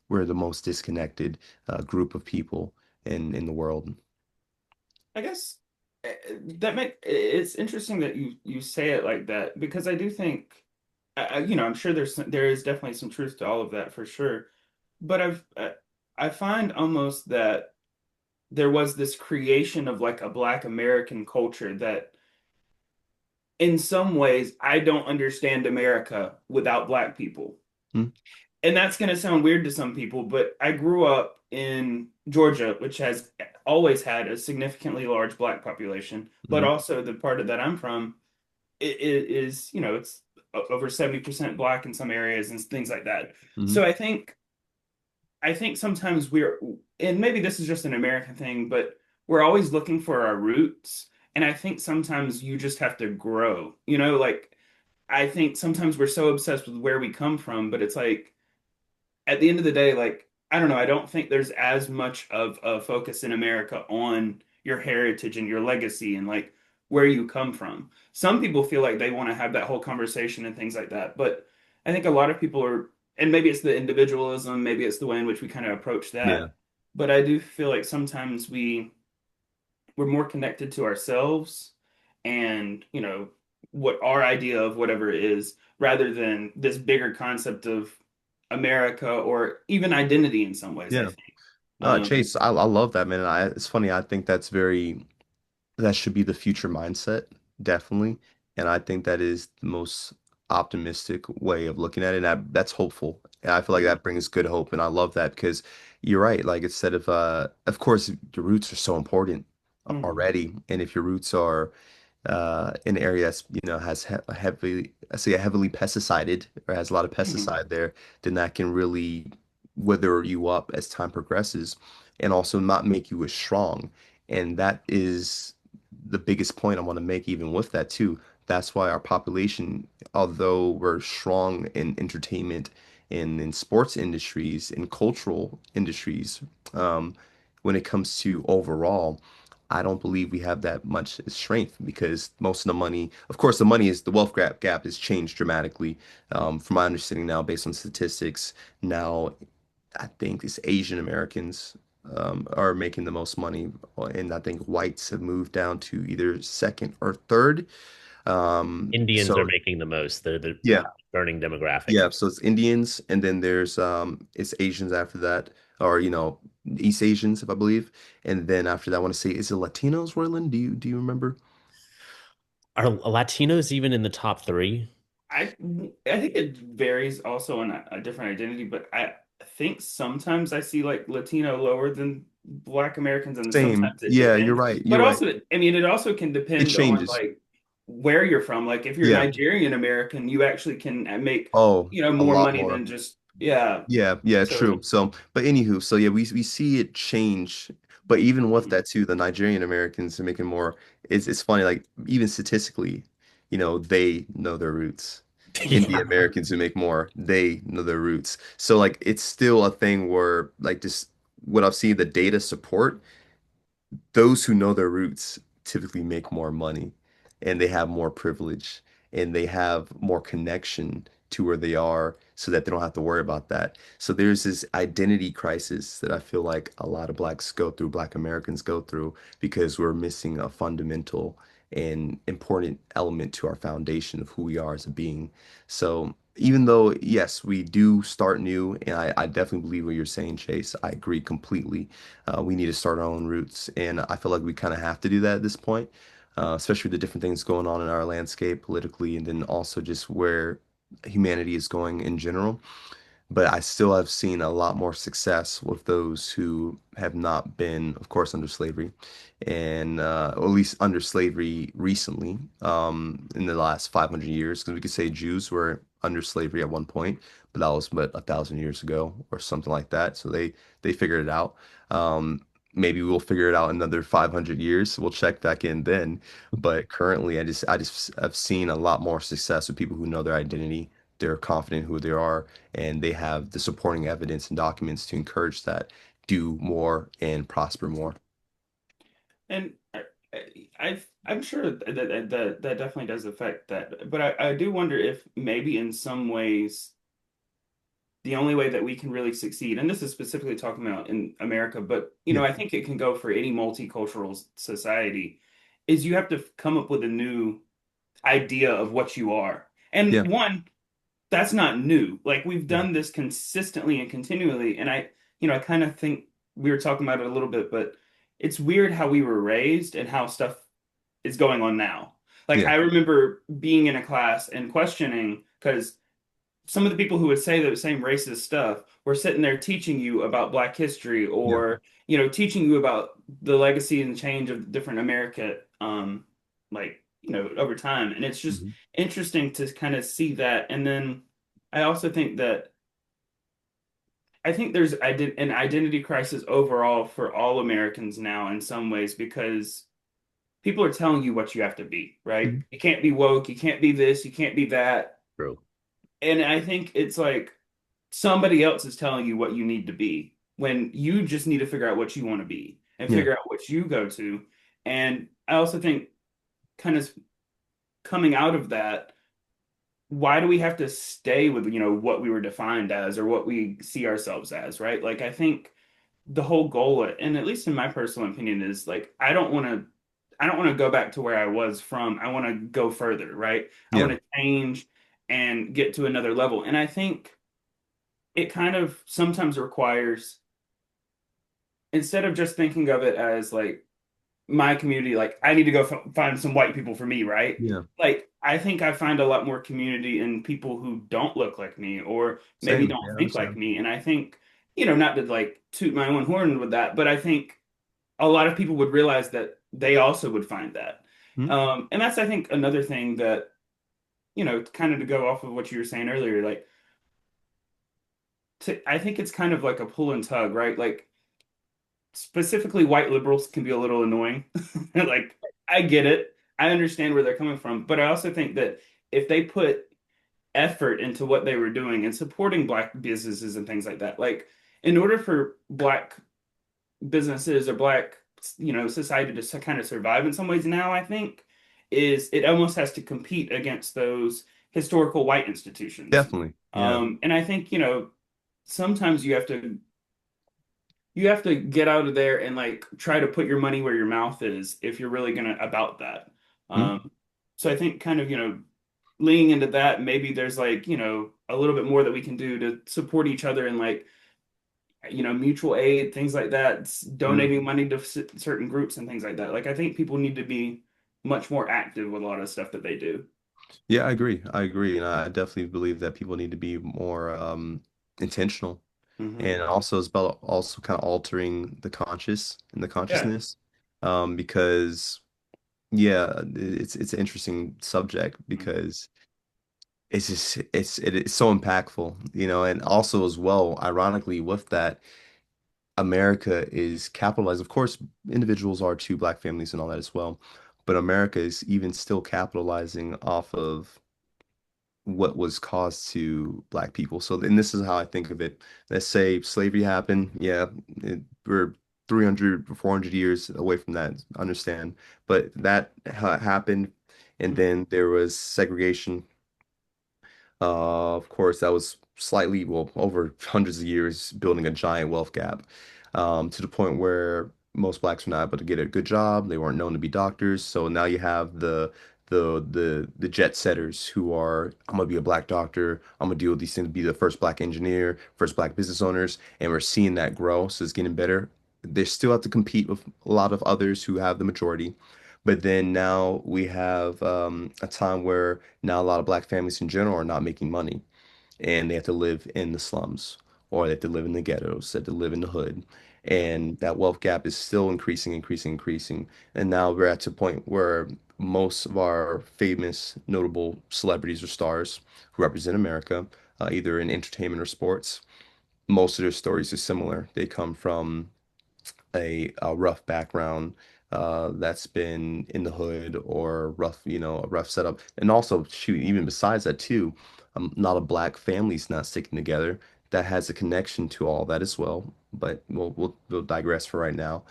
we're the most disconnected group of people in the world. I guess that make it's interesting that you say it like that because I do think I'm sure there is definitely some truth to all of that for sure. But I find almost that there was this creation of like a Black American culture that in some ways I don't understand America without Black people. Mm-hmm. And that's going to sound weird to some people, but I grew up in Georgia, which has always had a significantly large Black population, but also the part of that I'm from, it is, it's over 70% Black in some areas and things like that. Hmm. So I think sometimes and maybe this is just an American thing, but we're always looking for our roots. And I think sometimes you just have to grow, like I think sometimes we're so obsessed with where we come from, but it's like at the end of the day, like, I don't know, I don't think there's as much of a focus in America on your heritage and your legacy and like where you come from. Some people feel like they want to have that whole conversation and things like that, but I think a lot of people are, and maybe it's the individualism, maybe it's the way in which we kind of approach Yeah. that, but I do feel like sometimes we're more connected to ourselves and, what our idea of whatever it is rather than this bigger concept of America or even identity in some ways, I Yeah. think. Um, Chase, I love that, man. It's funny. I think that should be the future mindset, definitely. And I think that is the most optimistic way of looking at it. And that's hopeful. And I feel like yeah. that brings good hope. And I love that because you're right. Like instead of course, your roots are so important Mhm. already. And if your roots are an area that's has a heavily I say a heavily pesticided or has a lot of Mhm. pesticide there, then that can really wither you up as time progresses and also not make you as strong. And that is the biggest point I want to make even with that too. That's why our population, although we're strong in entertainment and in sports industries, in cultural industries, um, when it comes to overall, I don't believe we have that much strength because most of the money, of course, the wealth gap has changed dramatically. From my understanding now, based on statistics, now I think it's Asian Americans are making the most money, and I think whites have moved down to either second or third. Indians are So making the most. They're the yeah, burning demographic. yeah. So it's Indians, and then there's it's Asians after that, or East Asians, if I believe, and then after that, I want to say is it Latinos, Royland? Do you remember? Are Latinos even in the top three? I I think it varies also on a different identity, but I think sometimes I see like Latino lower than Black Americans, and Same. sometimes it Yeah, you're depends. right. But You're right. also, I mean, it also can It depend on changes. like where you're from. Like if you're Yeah. Nigerian American, you actually can make, Oh, a more lot money more. than just yeah. Yeah, yeah, So true. So, but anywho, so yeah, we see it change. But even with mhm. that too, the Nigerian Americans are making more. It's funny, like even statistically, they know their roots. Indian Yeah. Americans who make more, they know their roots. So like it's still a thing where like just what I've seen the data support those who know their roots typically make more money and they have more privilege and they have more connection to where they are so that they don't have to worry about that. So there's this identity crisis that I feel like a lot of blacks go through, black Americans go through because we're missing a fundamental and important element to our foundation of who we are as a being. So even though, yes, we do start new, and I definitely believe what you're saying, Chase. I agree completely. We need to start our own roots. And I feel like we kind of have to do that at this point, especially the different things going on in our landscape politically, and then also just where humanity is going in general. But I still have seen a lot more success with those who have not been, of course, under slavery, and or at least under slavery recently, in the last 500 years. Because we could say Jews were under slavery at one point, but that was but 1,000 years ago or something like that. So they figured it out. Maybe we'll figure it out in another 500 years. We'll check back in then. But currently, I've seen a lot more success with people who know their identity, they're confident who they are, and they have the supporting evidence and documents to encourage that do more and prosper more. And I I'm sure that definitely does affect that. But I do wonder if maybe in some ways the only way that we can really succeed, and this is specifically talking about in America, but Yeah. I think it can go for any multicultural society, is you have to come up with a new idea of what you are. And Yeah. one, that's not new. Like we've Yeah. done this consistently and continually. And I kind of think we were talking about it a little bit, but it's weird how we were raised and how stuff is going on now. Like Yeah. I remember being in a class and questioning because some of the people who would say the same racist stuff were sitting there teaching you about Black history Yeah. or, teaching you about the legacy and change of different America, like, over time. And it's just Mhm. interesting to kind of see that. And then I also think that I think there's an identity crisis overall for all Americans now in some ways because people are telling you what you have to be, right? Mhm. You can't be woke, you can't be this, you can't be that. True. And I think it's like somebody else is telling you what you need to be when you just need to figure out what you want to be and Yeah. figure out what you go to. And I also think kind of coming out of that, why do we have to stay with, what we were defined as or what we see ourselves as, right? Like I think the whole goal, and at least in my personal opinion, is like I don't want to go back to where I was from. I want to go further, right? I Yeah. want to change and get to another level. And I think it kind of sometimes requires, instead of just thinking of it as like my community, like I need to go find some white people for me, right? Yeah. Like I think I find a lot more community in people who don't look like me or maybe Same. don't Yeah, I think like understand. me. And I think, not to like toot my own horn with that, but I think a lot of people would realize that they also would find that. Mhm. And that's, I think, another thing that, kind of to go off of what you were saying earlier, like I think it's kind of like a pull and tug, right? Like specifically white liberals can be a little annoying. Like I get it. I understand where they're coming from, but I also think that if they put effort into what they were doing and supporting black businesses and things like that, like in order for black businesses or black, society to kind of survive in some ways now, I think is it almost has to compete against those historical white institutions. Definitely. Yeah. And I think, sometimes you have to get out of there and like try to put your money where your mouth is if you're really gonna about that. Mhm. Um, so I think kind of, leaning into that, maybe there's like, a little bit more that we can do to support each other and like, mutual aid, things like that, Mhm. donating money to certain groups and things like that. Like I think people need to be much more active with a lot of stuff that they do. Yeah, I agree. I agree. And I definitely believe that people need to be more intentional. Hmm. And also it's about also kind of altering the conscious and the Yeah. consciousness. Because yeah, it's an interesting subject because it's so impactful, and also as well, ironically with that, America is capitalized. Of course, individuals are too, black families and all that as well, but America is even still capitalizing off of what was caused to black people. So, and this is how I think of it. Let's say slavery happened. Yeah, we're 300, 400 years away from that, understand. But that ha happened, and then there was segregation. Of course, that was slightly, well, over hundreds of years building a giant wealth gap, to the point where most blacks were not able to get a good job. They weren't known to be doctors. So now you have the jet setters who are, I'm gonna be a black doctor. I'm gonna deal with these things, be the first black engineer, first black business owners, and we're seeing that grow. So it's getting better. They still have to compete with a lot of others who have the majority. But then now we have a time where now a lot of black families in general are not making money and they have to live in the slums or they have to live in the ghettos, they have to live in the hood. And that wealth gap is still increasing, increasing, increasing. And now we're at a point where most of our famous, notable celebrities or stars who represent America, either in entertainment or sports, most of their stories are similar. They come from a rough background that's been in the hood or rough, a rough setup. And also, shoot, even besides that too, not a black family's not sticking together. That has a connection to all that as well. But we'll digress for right now.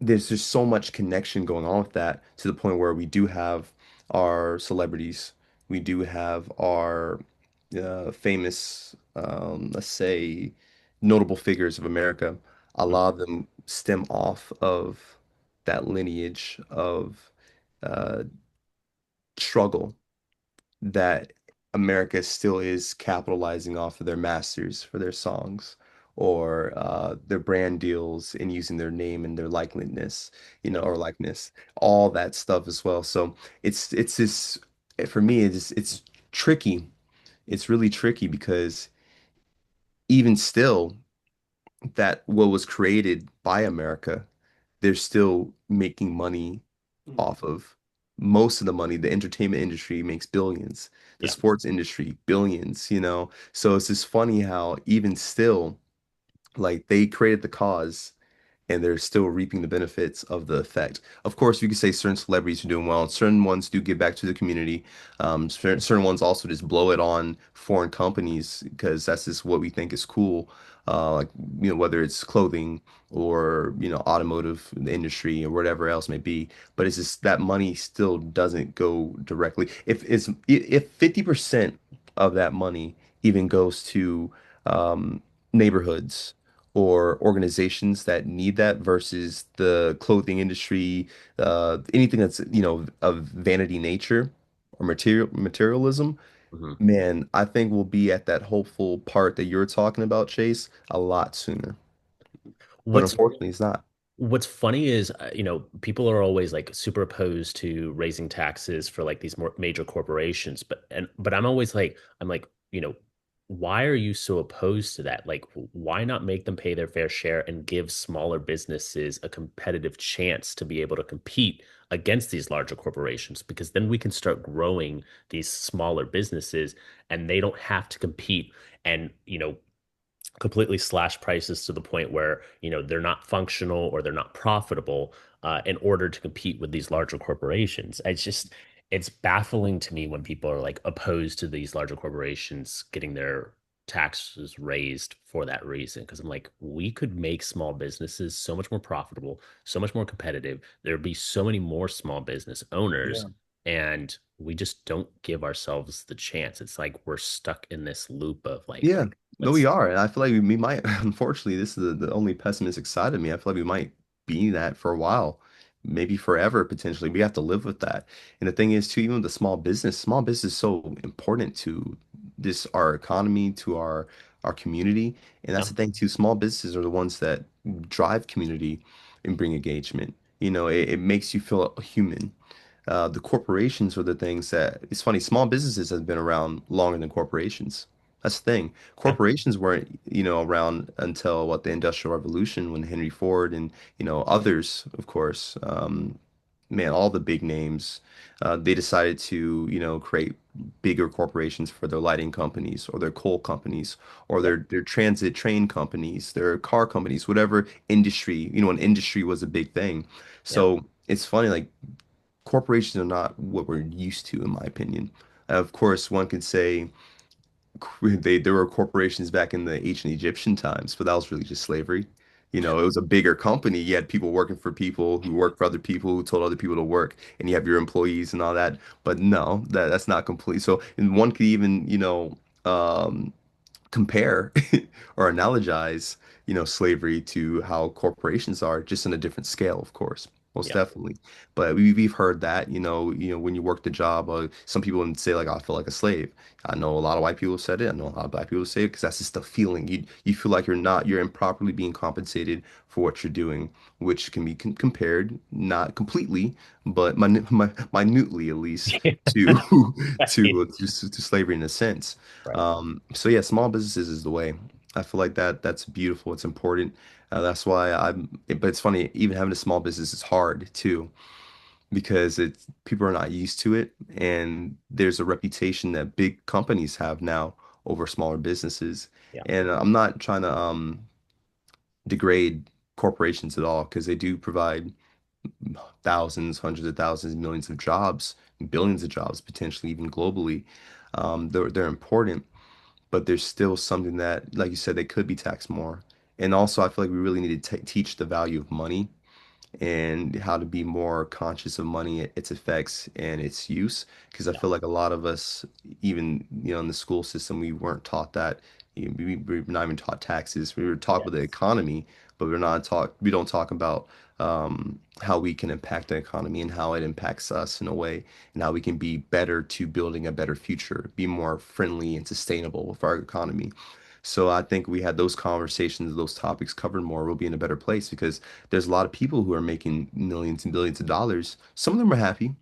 there's just so much connection going on with that to the point where we do have our celebrities, we do have our famous, let's say, notable figures of America. A Mhm. lot of them stem off of that lineage of uh, struggle that America still is capitalizing off of their masters for their songs or their brand deals and using their name and their likeliness, Yeah. or likeness, all that stuff as well. So it's this for me, it's tricky. It's really tricky because even still, that what was created by America, they're still making money Mhm. off of most of the money. The entertainment industry makes billions, the Yeah. sports industry, billions. So it's just funny how even still, like they created the cause and they're still reaping the benefits of the effect. Of course, you could say certain celebrities are doing well, and certain ones do give back to the community. Certain ones also just blow it on foreign companies because that's just what we think is cool. Like, whether it's clothing or, automotive industry or whatever else may be. But it's just that money still doesn't go directly. If 50% of that money even goes to neighborhoods or organizations that need that versus the clothing industry, anything that's, of vanity nature or materialism, Mhm. man, I think we'll be at that hopeful part that you're talking about, Chase, a lot sooner. But What's unfortunately, it's not. What's funny is, people are always like super opposed to raising taxes for like these more major corporations, but I'm like, why are you so opposed to that? Like, why not make them pay their fair share and give smaller businesses a competitive chance to be able to compete against these larger corporations? Because then we can start growing these smaller businesses and they don't have to compete and, completely slash prices to the point where they're not functional or they're not profitable in order to compete with these larger corporations. It's baffling to me when people are like opposed to these larger corporations getting their taxes raised for that reason, because I'm like, we could make small businesses so much more profitable, so much more competitive. There'd be so many more small business owners, Yeah. and we just don't give ourselves the chance. It's like we're stuck in this loop of like, Yeah, no, we let's are. And I feel like we might, unfortunately, this is the only pessimistic side of me. I feel like we might be that for a while, maybe forever, potentially. We have to live with that. And the thing is, too, even with the small business is so important to this, our economy, to our community. And that's yeah. the thing, too. Small businesses are the ones that drive community and bring engagement. It makes you feel human. The corporations are the things that it's funny, small businesses have been around longer than corporations. That's the thing. Yeah. Corporations weren't, around until what the Industrial Revolution when Henry Ford and, others, of course, man, all the big names, they decided to, create bigger corporations for their lighting companies or their coal companies or Yeah. their transit train companies, their car companies, whatever industry, when industry was a big thing. Yeah. So it's funny, like corporations are not what we're used to, in my opinion. Of course, one could say there were corporations back in the ancient Egyptian times, but that was really just slavery. It was a bigger company. You had people working for people who worked for other people who told other people to work, and you have your employees and all that. But no, that's not complete. So, and one could even, compare or analogize, slavery to how corporations are, just on a different scale, of course, most Yeah. definitely. But we've heard that, when you work the job, some people would say like, I feel like a slave. I know a lot of white people have said it. I know a lot of black people have said it because that's just the feeling. You feel like you're improperly being compensated for what you're doing, which can be compared, not completely, but minutely at least to Right. to slavery in a sense. Right. So yeah, small businesses is the way. I feel like that's beautiful. It's important. That's why but it's funny, even having a small business is hard too, because it's people are not used to it, and there's a reputation that big companies have now over smaller businesses. Yeah. And I'm not trying to degrade corporations at all, because they do provide thousands, hundreds of thousands, millions of jobs, billions of jobs, potentially even globally. They're important, but there's still something that, like you said, they could be taxed more. And also, I feel like we really need to teach the value of money and how to be more conscious of money, its effects, and its use. Because I Yeah. feel like a lot of us, even in the school system, we weren't taught that. We were not even taught taxes. We were taught about the Yes. economy, but we're not taught. We don't talk about how we can impact the economy and how it impacts us in a way, and how we can be better to building a better future, be more friendly and sustainable with our economy. So I think we had those conversations, those topics covered more, we'll be in a better place because there's a lot of people who are making millions and billions of dollars. Some of them are happy,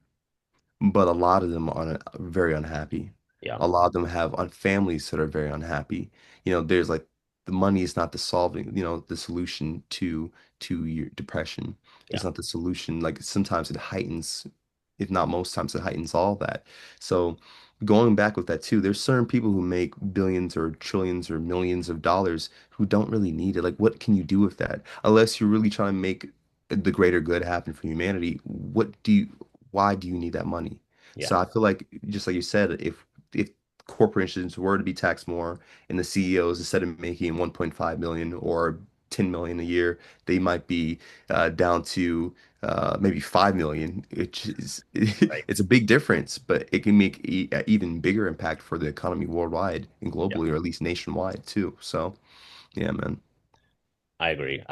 but a lot of them are very unhappy. Yeah. A lot of them have families that are very unhappy. There's like the money is not the solving, the solution to your depression. It's Yeah. not the solution. Like sometimes it heightens, if not most times, it heightens all that. So going back with that too, there's certain people who make billions or trillions or millions of dollars who don't really need it. Like, what can you do with that? Unless you're really trying to make the greater good happen for humanity, why do you need that money? Yeah. So I feel like, just like you said, if corporations were to be taxed more and the CEOs, instead of making 1.5 million or 10 million a year, they might be down to maybe 5 million, which is Right. it's a big difference, but it can make even bigger impact for the economy worldwide and Yeah. globally, or at least nationwide too. So yeah, man. I agree.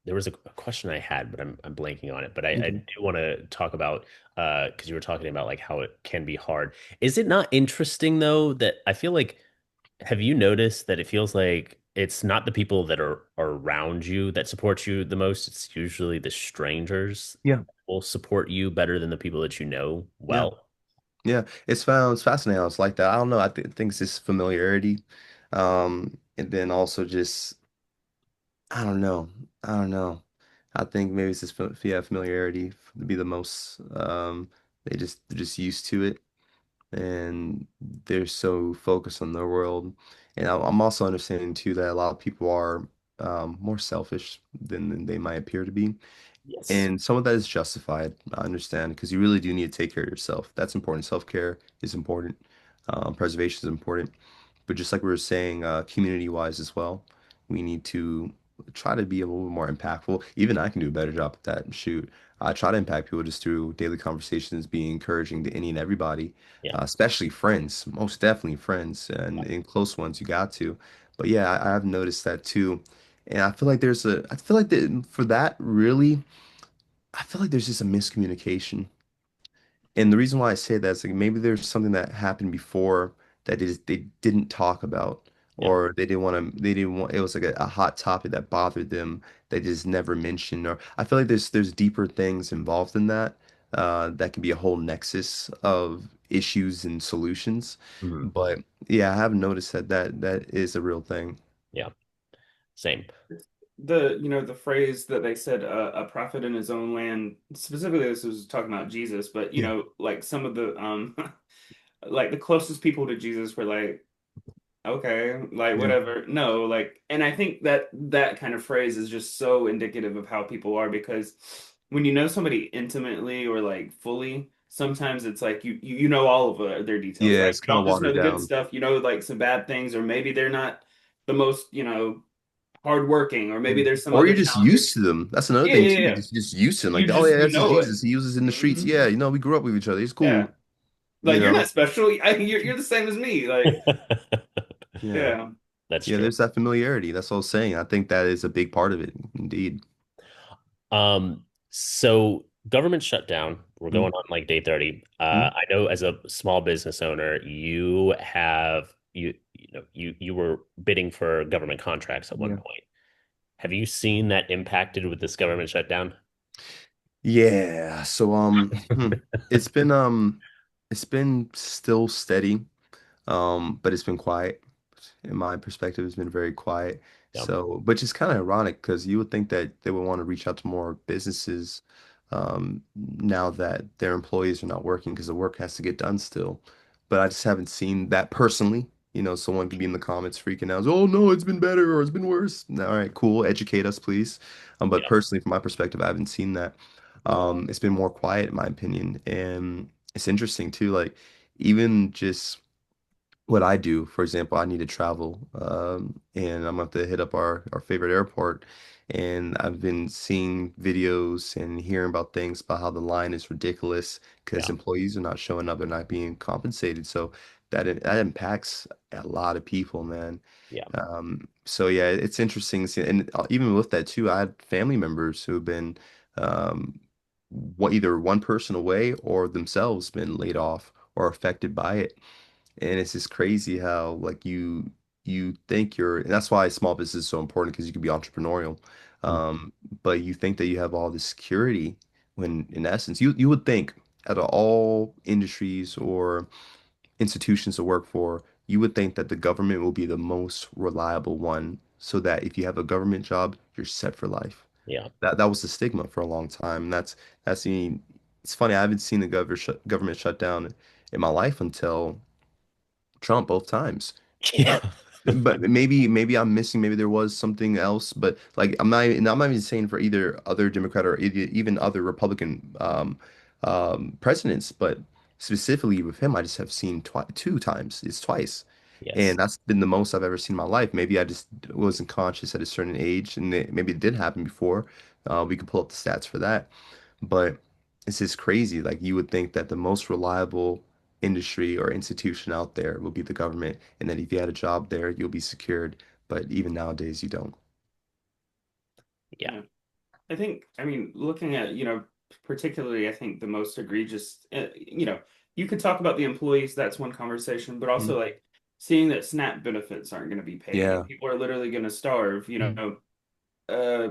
There was a question I had, but I'm blanking on it. But I Mhm. do want to talk about because you were talking about like how it can be hard. Is it not interesting though that I feel like have you noticed that it feels like it's not the people that are around you that support you the most? It's usually the strangers Yeah, will support you better than the people that you know yeah, well. yeah. It's fascinating. It's like that. I don't know. I think it's just familiarity, and then also just I don't know. I don't know. I think maybe it's just yeah, familiarity to be the most. They're just used to it, and they're so focused on their world. And I'm also understanding too that a lot of people are more selfish than they might appear to be. Yes. And some of that is justified, I understand, because you really do need to take care of yourself. That's important. Self-care is important. Preservation is important. But just like we were saying, community-wise as well, we need to try to be a little bit more impactful. Even I can do a better job at that. Shoot, I try to impact people just through daily conversations, being encouraging to any and everybody, Yeah. especially friends, most definitely friends and close ones. You got to. But yeah, I have noticed that too. And I feel like that for that really. I feel like there's just a miscommunication. And the reason why I say that is like maybe there's something that happened before that is they didn't talk about, Yeah. or they didn't want it was like a hot topic that bothered them they just never mentioned. Or I feel like there's deeper things involved in that that can be a whole nexus of issues and solutions. Mhm. But yeah, I have noticed that is a real thing. Yeah. Same. The phrase that they said, a prophet in his own land, specifically this was talking about Jesus, but Yeah. like some of the like the closest people to Jesus were like, okay, like Yeah. whatever. No, like, and I think that that kind of phrase is just so indicative of how people are because when you know somebody intimately or like fully, sometimes it's like you know all of their details, Yeah, right? it's You kind of don't just know watered the good down. stuff, you know like some bad things, or maybe they're not the most, hardworking, or maybe Mm. there's some Or other you're just challenges. used to them. That's another Yeah, thing yeah, too. yeah. Just used to them. You Like, oh just yeah, you that's just know it. Jesus. He uses it in the streets. Hmm. Yeah, we grew up with each other. He's Yeah. cool. You Like you're know? not special. You're the same as me. Like, Yeah. yeah. That's Yeah, true. there's that familiarity. That's what I was saying. I think that is a big part of it, indeed. So government shutdown. We're Mm, going on like day 30. mm, I know as a small business owner, you were bidding for government contracts at one yeah. point. Have you seen that impacted with this government shutdown? Yeah. So it's been still steady. But it's been quiet. In my perspective, it's been very quiet. Yeah. So, but it's kind of ironic because you would think that they would want to reach out to more businesses now that their employees are not working because the work has to get done still. But I just haven't seen that personally. Someone could be in the comments freaking out. Oh no, it's been better or it's been worse. All right, cool. Educate us, please. But Yeah. personally, from my perspective, I haven't seen that. It's been more quiet, in my opinion, and it's interesting too. Like even just what I do, for example, I need to travel, and I'm going to hit up our favorite airport. And I've been seeing videos and hearing about things about how the line is ridiculous because Yeah. employees are not showing up, they're not being compensated. So that impacts a lot of people, man. Yeah. So yeah, it's interesting. And even with that too, I had family members who've been um, either one person away or themselves been laid off or affected by it. And it's just crazy how like you think you're, and that's why small business is so important because you can be entrepreneurial. Mm. Um, but you think that you have all this security when in essence you would think out of all industries or institutions to work for, you would think that the government will be the most reliable one so that if you have a government job, you're set for life. Yeah. That was the stigma for a long time. And that's the it's funny, I haven't seen the government shut down in my life until Trump both times. Yeah. But maybe I'm missing. Maybe there was something else. But like I'm not even saying for either other Democrat or even other Republican presidents, but specifically with him, I just have seen twi two times. It's twice, Yes. and that's been the most I've ever seen in my life. Maybe I just wasn't conscious at a certain age, and maybe it did happen before. We could pull up the stats for that. But it's just crazy. Like you would think that the most reliable industry or institution out there will be the government, and that if you had a job there, you'll be secured. But even nowadays, you don't. Yeah. Yeah. I think, I mean, looking at, particularly, I think the most egregious, you could talk about the employees, that's one conversation, but Mhm. also like seeing that SNAP benefits aren't going to be paid and Yeah. people are literally going to starve, Mhm. uh,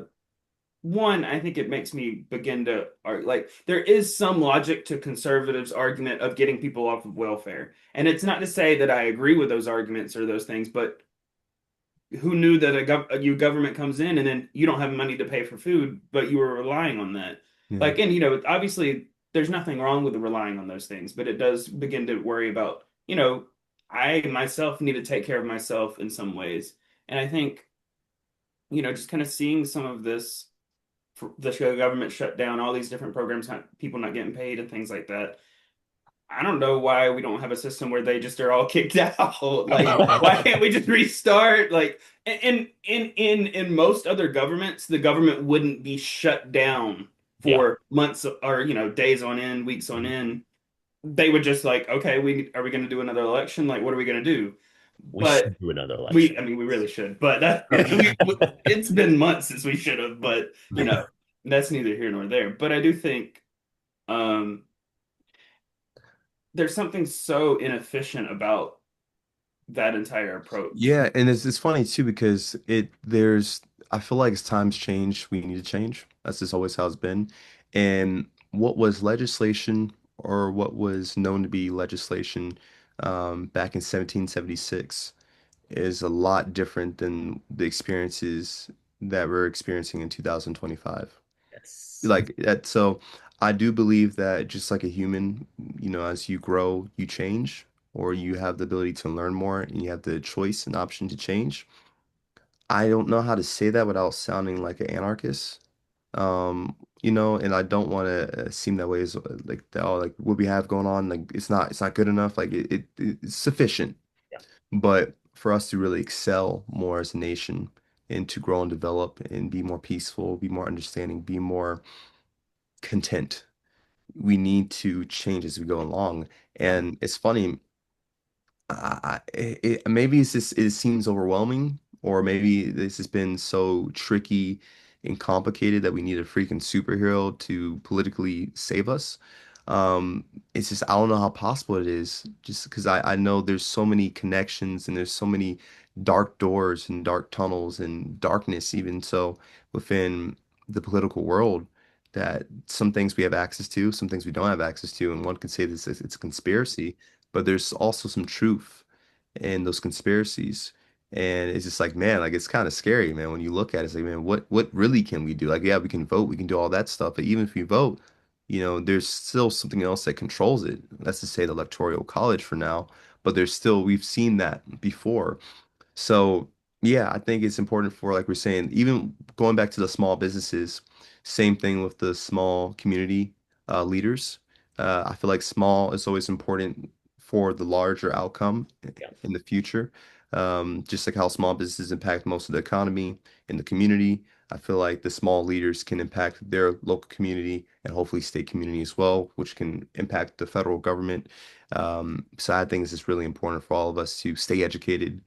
one, I think it makes me begin to like there is some logic to conservatives' argument of getting people off of welfare. And it's not to say that I agree with those arguments or those things, but who knew that a government comes in and then you don't have money to pay for food, but you were relying on that. Yeah. Like, and obviously there's nothing wrong with relying on those things, but it does begin to worry about, I myself need to take care of myself in some ways. And I think, just kind of seeing some of this, the government shut down, all these different programs, people not getting paid and things like that. I don't know why we don't have a system where they just are all kicked out. Like, why can't we just restart? Like, and in most other governments, the government wouldn't be shut down Yeah. for months or days on end, weeks on Mhm. end. They would just like, okay, we are we going to do another election? Like, what are we going to do? We But should do another election. I mean, we really should. But it's been months since we should have. But that's neither here nor there. But I do think. Um, there's something so inefficient about that entire approach. Yeah, and it's funny too because I feel like as times change, we need to change. That's just always how it's been. And what was legislation or what was known to be legislation back in 1776 is a lot different than the experiences that we're experiencing in 2025. Yes. Like that, so I do believe that just like a human, as you grow, you change, or you have the ability to learn more and you have the choice and option to change. I don't know how to say that without sounding like an anarchist. And I don't want to seem that way as like oh, like what we have going on, like it's not good enough. Like it's sufficient. Yeah. But for us to really excel more as a nation and to grow and develop and be more peaceful, be more understanding, be more content, we need to change as we go along. Yeah. And it's funny, maybe it's just it seems overwhelming, or maybe this has been so tricky and complicated that we need a freaking superhero to politically save us. It's just I don't know how possible it is, just because I know there's so many connections and there's so many dark doors and dark tunnels and darkness even so within the political world that some things we have access to, some things we don't have access to, and one could say this is it's a conspiracy, but there's also some truth in those conspiracies. And it's just like, man, like it's kind of scary, man, when you look at it. It's like, man, what really can we do? Like, yeah, we can vote, we can do all that stuff, but even if we vote, there's still something else that controls it. Let's just say the Electoral College for now, but there's still we've seen that before. So, yeah, I think it's important for, like we're saying, even going back to the small businesses, same thing with the small community leaders. I feel like small is always important for the larger outcome Yeah. in the future. Just like how small businesses impact most of the economy in the community, I feel like the small leaders can impact their local community and hopefully state community as well, which can impact the federal government. So I think it's really important for all of us to stay educated,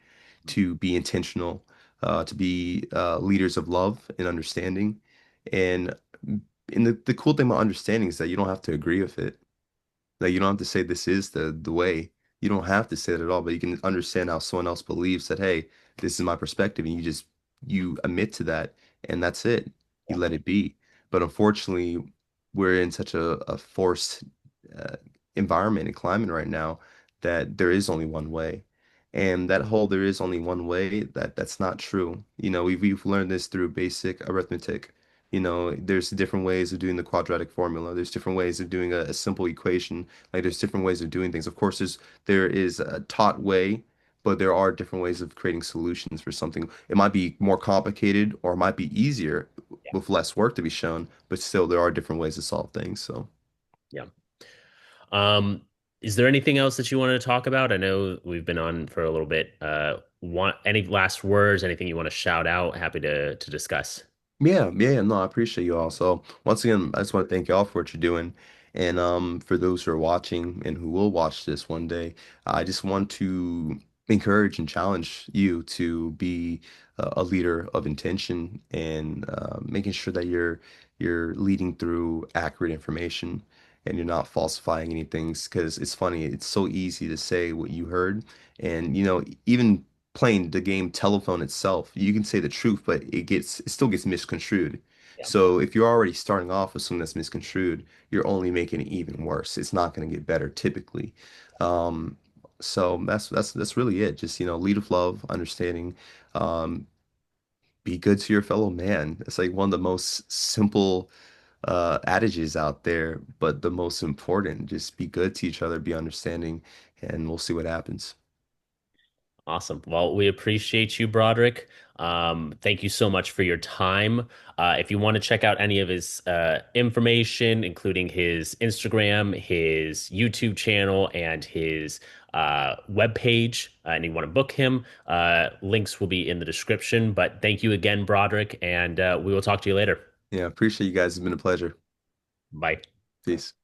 to be intentional, to be leaders of love and understanding. And the cool thing about understanding is that you don't have to agree with it. Like you don't have to say this is the way. You don't have to say it at all, but you can understand how someone else believes that, hey, this is my perspective, and you admit to that, and that's it. You Yeah. let it be. But unfortunately, we're in such a forced uh, environment and climate right now that there is only one way. And that whole there is only one way, that's not true. We've learned this through basic arithmetic. There's different ways of doing the quadratic formula. There's different ways of doing a simple equation. Like there's different ways of doing things. Of course, there is a taught way, but there are different ways of creating solutions for something. It might be more complicated or it might be easier Yeah. with less work to be shown, but still there are different ways to solve things. So Yeah. Is there anything else that you want to talk about? I know we've been on for a little bit. Want any last words, anything you want to shout out? Happy to discuss. yeah, yeah, no, I appreciate you all. So once again, I just want to thank you all for what you're doing. And for those who are watching and who will watch this one day, I just want to encourage and challenge you to be a leader of intention and making sure that you're leading through accurate information and you're not falsifying anything. Because it's funny, it's so easy to say what you heard, and even playing the game telephone itself, you can say the truth, but it still gets misconstrued. Yeah. So if you're already starting off with something that's misconstrued, you're only making it even worse. It's not going to get better typically. Um, so that's really it. Just, lead with love, understanding, um, be good to your fellow man. It's like one of the most simple adages out there, but the most important. Just be good to each other, be understanding, and we'll see what happens. Awesome. Well, we appreciate you, Broderick. Thank you so much for your time. If you want to check out any of his information, including his Instagram, his YouTube channel, and his webpage, and you want to book him, links will be in the description. But thank you again, Broderick, and we will talk to you later. Yeah, appreciate you guys. It's been a pleasure. Bye. Peace.